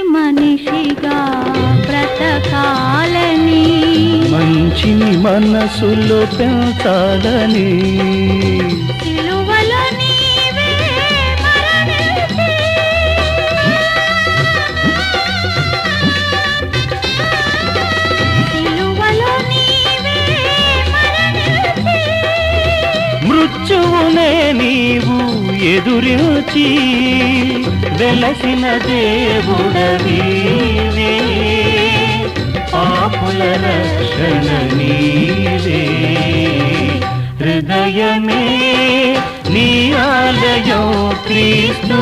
మనిషిగా బ్రతకాలని మంచిని మనసులో పెంచాలని సిలువలో నీవే మరణించి సిలువలో నీవే మరణించి మృత్యువునే నీవు ఎదురించి వెలసిన దేవుడవీవే పాపుల రక్షణ నీవే హృదయమే నీ ఆలయం క్రీస్తు